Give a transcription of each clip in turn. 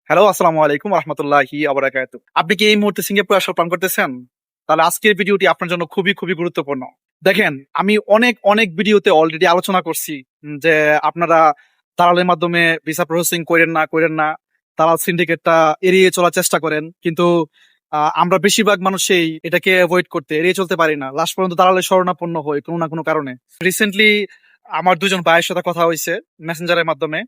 Hello, আসসালামু আলাইকুম রহমতুল্লাহি আবরাকাতু। আপনি কি এই মুহূর্তে সিঙ্গাপুর আসার প্ল্যান করতেছেন? তাহলে আজকের ভিডিওটি আপনার জন্য খুবই খুবই গুরুত্বপূর্ণ। দেখেন, আমি অনেক অনেক ভিডিওতে অলরেডি আলোচনা করছি যে আপনারা দালালের মাধ্যমে ভিসা প্রসেসিং করেন না, দালাল সিন্ডিকেটটা এড়িয়ে চলার চেষ্টা করেন। কিন্তু আমরা বেশিরভাগ মানুষই এটাকে অ্যাভয়েড করতে এড়িয়ে চলতে পারি না, লাস্ট পর্যন্ত দালালের শরণাপন্ন হই কোনো না কোনো কারণে। রিসেন্টলি আমার দুজন ভাইয়ের সাথে কথা হয়েছে মেসেঞ্জারের মাধ্যমে।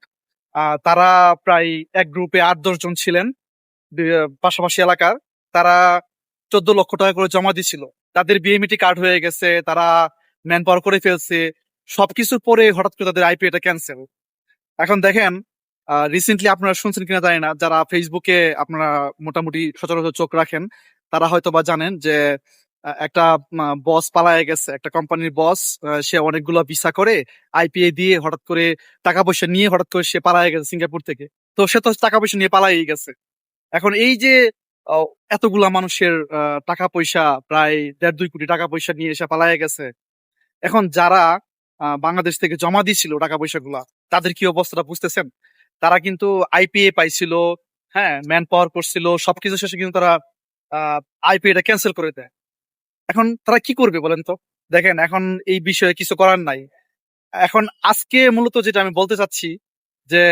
তারা প্রায় এক গ্রুপে ৮-১০ জন ছিলেন, পাশাপাশি এলাকার। তারা ১৪ লক্ষ টাকা করে জমা দিছিল। তাদের বিএমইটি কার্ড হয়ে গেছে, তারা ম্যান পাওয়ার করে ফেলছে। সবকিছুর পরে হঠাৎ করে তাদের আইপিএটা ক্যান্সেল। এখন দেখেন, রিসেন্টলি আপনারা শুনছেন কিনা জানি না, যারা ফেসবুকে আপনারা মোটামুটি সচরাচর চোখ রাখেন তারা হয়তো বা জানেন যে একটা বস পালায়ে গেছে, একটা কোম্পানির বস। সে অনেকগুলো ভিসা করে আইপিএ দিয়ে হঠাৎ করে টাকা পয়সা নিয়ে হঠাৎ করে সে পালায়ে গেছে সিঙ্গাপুর থেকে। তো সে তো টাকা পয়সা নিয়ে পালাই গেছে। এখন এই যে আহ, এতগুলা মানুষের টাকা পয়সা, প্রায় ১.৫-২ কোটি টাকা পয়সা নিয়ে এসে পালায়ে গেছে। এখন যারা বাংলাদেশ থেকে জমা দিছিল টাকা পয়সাগুলা, তাদের কি অবস্থাটা বুঝতেছেন? তারা কিন্তু আইপিএ পাইছিল, হ্যাঁ, ম্যান পাওয়ার করছিল, সবকিছু শেষে কিন্তু তারা আইপিএটা ক্যান্সেল করে দেয়। এখন তারা কি করবে বলেন তো? দেখেন, এখন এই বিষয়ে কিছু করার নাই। এখন আজকে মূলত যেটা আমি বলতে চাচ্ছি যে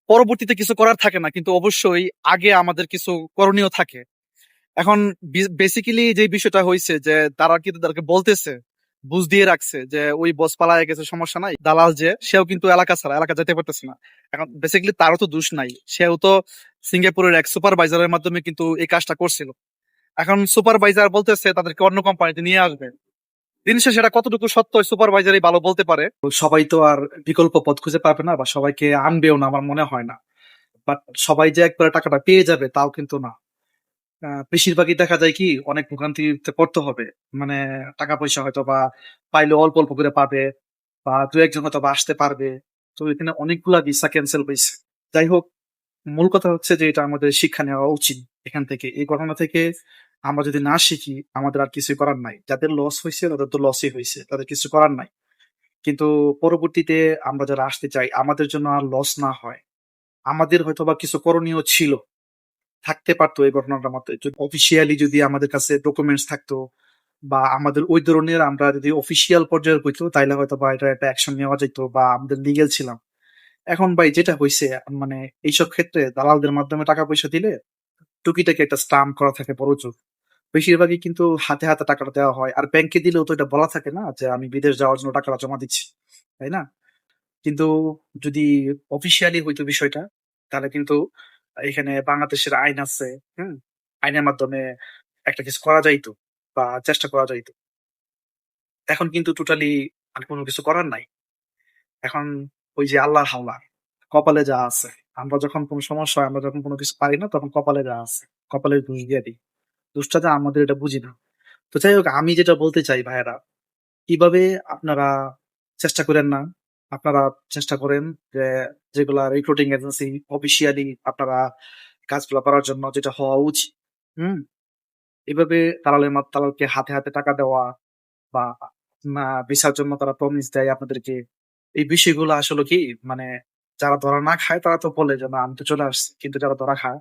পরবর্তীতে কিছু করার থাকে না, কিন্তু অবশ্যই আগে আমাদের কিছু করণীয় থাকে। এখন বেসিক্যালি যে বিষয়টা হয়েছে যে তারা কিন্তু তাদেরকে বলতেছে, বুঝ দিয়ে রাখছে যে ওই বস পালায় গেছে, সমস্যা নাই। দালাল যে সেও কিন্তু এলাকা ছাড়া এলাকা যেতে পারতেছে না। এখন বেসিক্যালি তারও তো দোষ নাই, সেও তো সিঙ্গাপুরের এক সুপারভাইজারের মাধ্যমে কিন্তু এই কাজটা করছিল। এখন সুপারভাইজার বলতেছে তাদেরকে অন্য কোম্পানিতে নিয়ে আসবে। দিন শেষে সেটা কতটুকু সত্য ওই সুপারভাইজারই ভালো বলতে পারে। সবাই তো আর বিকল্প পথ খুঁজে পাবে না, বা সবাইকে আনবেও না আমার মনে হয় না। বাট সবাই যে একবারে টাকাটা পেয়ে যাবে তাও কিন্তু না। বেশিরভাগই দেখা যায় কি অনেক ভোগান্তিতে পড়তে হবে। মানে টাকা পয়সা হয়তো বা পাইলে অল্প অল্প করে পাবে, বা দু একজন হয়তো বা আসতে পারবে। তো এখানে অনেকগুলা ভিসা ক্যান্সেল হয়েছে। যাই হোক, মূল কথা হচ্ছে যে এটা আমাদের শিক্ষা নেওয়া উচিত এখান থেকে, এই ঘটনা থেকে। আমরা যদি না শিখি আমাদের আর কিছু করার নাই। যাদের লস হয়েছে তাদের তো লসই হয়েছে, তাদের কিছু করার নাই। কিন্তু পরবর্তীতে আমরা যারা আসতে চাই আমাদের জন্য আর লস না হয়, আমাদের হয়তো বা কিছু করণীয় ছিল, থাকতে পারতো এই ঘটনাটার মধ্যে। যদি অফিসিয়ালি যদি আমাদের কাছে ডকুমেন্টস থাকতো, বা আমাদের ওই ধরনের আমরা যদি অফিসিয়াল পর্যায়ে হইতো, তাইলে হয়তো বা এটা একটা অ্যাকশন নেওয়া যেত, বা আমাদের লিগেল ছিলাম। এখন ভাই যেটা হয়েছে, মানে এইসব ক্ষেত্রে দালালদের মাধ্যমে টাকা পয়সা দিলে টুকিটাকি একটা স্টাম্প করা থাকে বড় জোর। বেশিরভাগই কিন্তু হাতে হাতে টাকাটা দেওয়া হয়, আর ব্যাংকে দিলেও তো এটা বলা থাকে না যে আমি বিদেশ যাওয়ার জন্য টাকাটা জমা দিচ্ছি, তাই না? কিন্তু যদি অফিসিয়ালি হইতো বিষয়টা, তাহলে কিন্তু এখানে বাংলাদেশের আইন আছে। হুম, আইনের মাধ্যমে একটা কিছু করা যাইতো, বা চেষ্টা করা যাইতো। এখন কিন্তু টোটালি আর কোনো কিছু করার নাই। এখন ওই যে আল্লাহর হাওলা, কপালে যা আছে। আমরা যখন কোনো সমস্যা হয়, আমরা যখন কোনো কিছু পারি না, তখন কপালে যা আছে, কপালের দোষ দিয়ে দিই। দোষটা যে আমাদের, এটা বুঝি না। তো যাই হোক, আমি যেটা বলতে চাই ভাইয়েরা, কিভাবে আপনারা চেষ্টা করেন না, আপনারা চেষ্টা করেন যে যেগুলা রিক্রুটিং এজেন্সি অফিসিয়ালি আপনারা কাজগুলো করার জন্য যেটা হওয়া উচিত। হুম, এভাবে দালালকে হাতে হাতে টাকা দেওয়া, বা ভিসার জন্য তারা প্রমিস দেয় আপনাদেরকে, এই বিষয়গুলো আসলে কি, মানে যারা ধরা না খায় তারা তো বলে যে না আমি তো চলে আসছি, কিন্তু যারা ধরা খায়,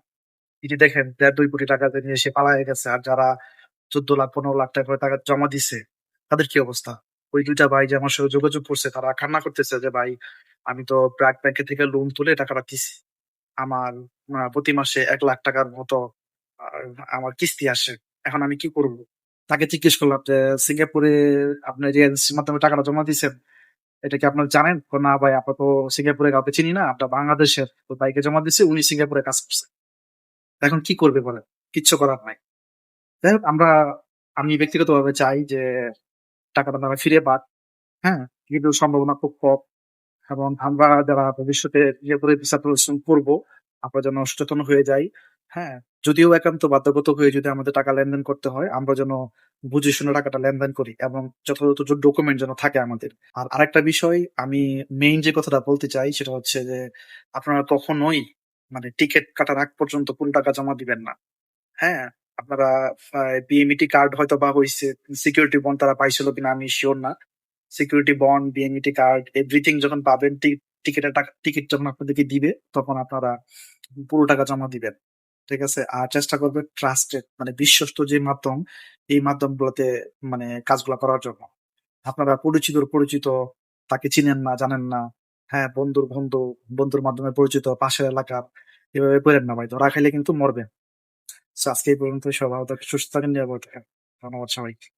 এই যে দেখেন ১.৫-২ কোটি টাকা দিয়ে নিয়ে সে পালায় গেছে, আর যারা ১৪ লাখ ১৫ লাখ টাকা করে টাকা জমা দিছে, তাদের কি অবস্থা? ওই দুইটা ভাই যে আমার সাথে যোগাযোগ করছে, তারা কান্না করতেছে যে ভাই, আমি তো ব্র্যাক ব্যাংকে থেকে লোন তুলে টাকাটা দিছি। আমার প্রতি মাসে ১ লাখ টাকার মতো আমার কিস্তি আসে। এখন আমি কি করব? তাকে জিজ্ঞেস করলাম যে সিঙ্গাপুরে আপনার যে এজেন্সির মাধ্যমে টাকাটা জমা দিচ্ছেন, এটা কি আপনারা জানেন? না ভাই, আমরা তো সিঙ্গাপুরে কাউকে চিনি না, আমরা বাংলাদেশের। তো ভাইকে জমা দিচ্ছি, উনি সিঙ্গাপুরে কাজ করছে। এখন কি করবে বলেন? কিচ্ছু করার নাই। যাই হোক, আমি ব্যক্তিগতভাবে চাই যে টাকাটা তারা ফিরে পাক। হ্যাঁ? কিন্তু সম্ভাবনা খুব কম। এবং আমরা যারা ভবিষ্যতে ইয়ে করে ভিসা প্রসেসিং করবো, আমরা যেন সচেতন হয়ে যাই। হ্যাঁ? যদিও একান্ত বাধ্যগত হয়ে যদি আমাদের টাকা লেনদেন করতে হয়, আমরা যেন বুঝে শুনে টাকাটা লেনদেন করি, এবং যথাযথ ডকুমেন্ট যেন থাকে আমাদের। আর আরেকটা বিষয়, আমি মেইন যে কথাটা বলতে চাই সেটা হচ্ছে যে আপনারা কখনোই, মানে টিকিট কাটার আগ পর্যন্ত পুরো টাকা জমা দিবেন না। হ্যাঁ? আপনারা বিএমইটি কার্ড হয়তো বা হইছে, সিকিউরিটি বন্ড তারা পাইছিল কিনা আমি সিওর না। Security bond, BMET card, everything যখন পাবেন, টিকিট যখন আপনাদেরকে দিবে, তখন আপনারা পুরো টাকা জমা দিবেন। ঠিক আছে? আর চেষ্টা করবেন ট্রাস্টেড মানে বিশ্বস্ত যে মাধ্যম, এই মাধ্যমগুলোতে মানে কাজগুলা করার জন্য। আপনারা পরিচিত তাকে চিনেন না, জানেন না। হ্যাঁ, বন্ধুর মাধ্যমে পরিচিত পাশের এলাকার। এভাবে কইরেন না ভাই। ধরা খাইলে কিন্তু মরবেন। সো আজকে এই পর্যন্তই। সবাই ভালো থাকেন, সুস্থ থাকেন, নিরাপদে থাকেন। ধন্যবাদ সবাইকে।